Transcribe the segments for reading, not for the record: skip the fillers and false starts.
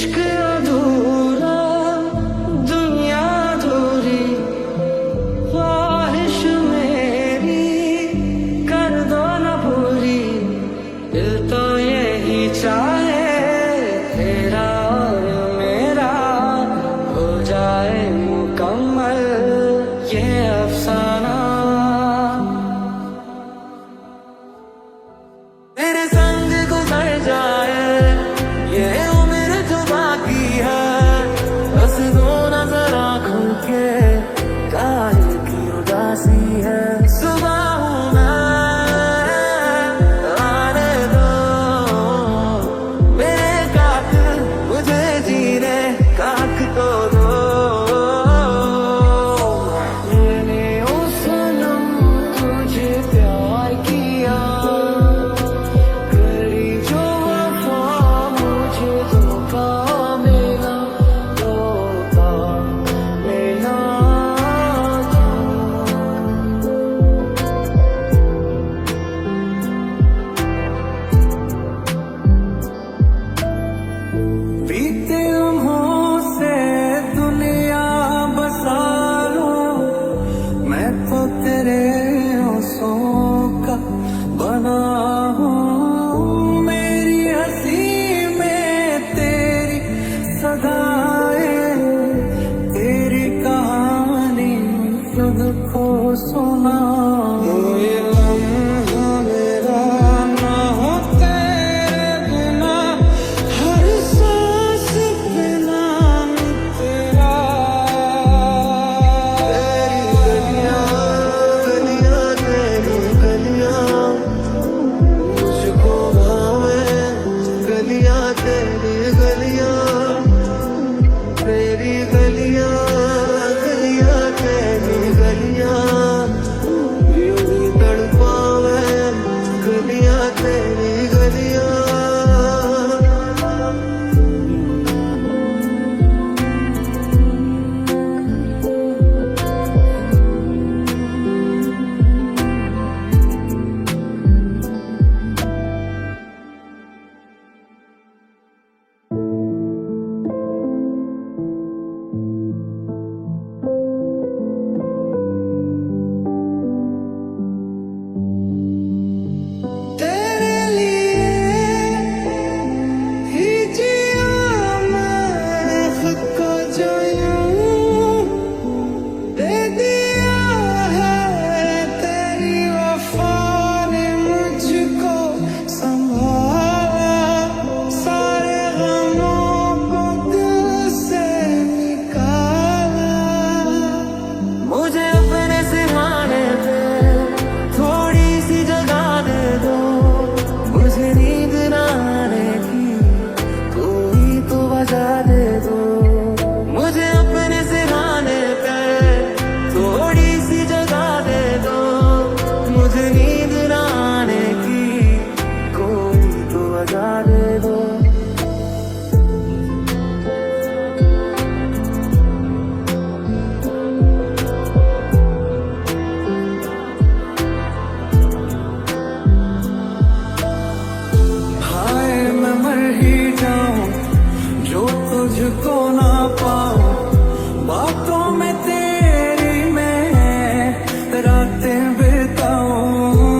इश्क अधूरा दुनिया अधूरी ख्वाहिश मेरी कर दो न पूरी दिल तो यही चाहे तेरा और मेरा हो जाए मुकम्मल ये अफसाना तेरे संग गुजर जाए ये उम्र जो बाकी है बस दो नजर आँखों के काल की उदासी है सुबह हूँ मैं आने दो मेरे कातिल मुझे जीने का हक तो दो मैंने ओ सनम तुझे प्यार किया करी जो वफा मुझे धोखा मिला बीते लम्हों से दुनिया बसा लूं मैं तो तेरे होंठों का बना हूँ मेरी हंसी में तेरी सदाएं तेरी कहानी खुद को सुना ये लम्हा मेरा ना हो तेरे बिना हर सांस पे नाम तेरा तेरी गलियां तेरी गलियां मुझको भावे गलियां तेरी गलियां तेरी गलियां गलियां तेरी गलियां यूं ही तड़पावे गलियां तेरी गलियां तेरे लिए ही जिया मैं खुद को जो यूं दे दिया है तेरी वफा ने मुझको संभाला सारे गमों को दिल से निकाला मुझे अपने सिरहाने पे थोड़ी सी जगह दे दो मुझे नींद न आने की कोई तो वजह दे दो मुझे अपने सिरहाने पे थोड़ी सी जगह दे दो मुझे नींद न आने की कोई तो वजह दे दो हाय मैं मर ही जाऊं जो तुझको ना पाऊं बातों में तेरी मैं रातें बिताऊं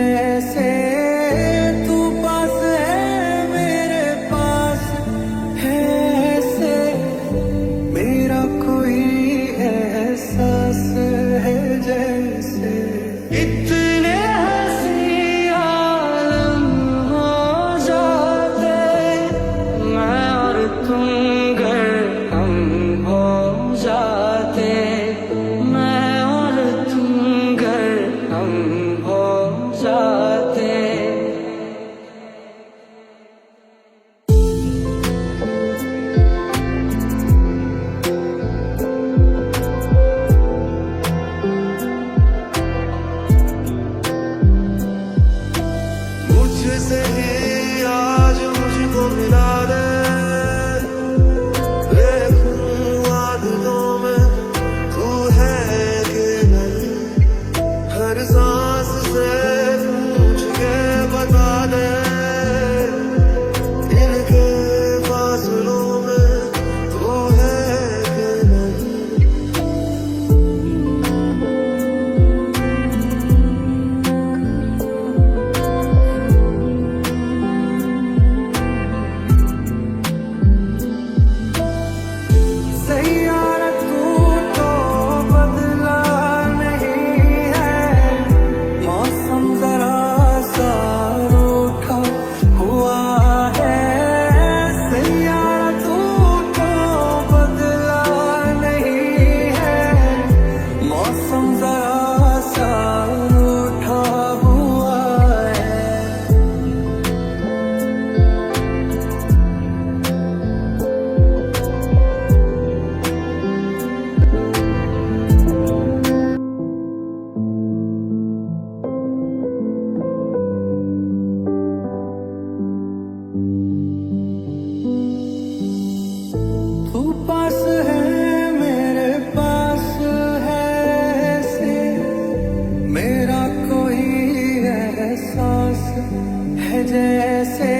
जैसे तू पास है मेरे पास है ऐसे मेरा कोई एहसास है जैसे इतने हंसी आलम हो जाते मैं और तुम गर हम हो जाते मैं और तुम गर हम हो जाते मुझसे ही आज मुझको मिला दे देखूं आदतों में तू है कि नहीं हर सांस से पूछ के बता दे इनके फासलों में तू है कि नहीं सैयारा तू तो बदला नहीं है मौसम जरा सा रूठा हुआ है सैयारा तू तो बदला नहीं है मौसम जरा सा रूठा हुआ है तू पास है मेरे पास है ऐसे मेरा कोई एहसास है जैसे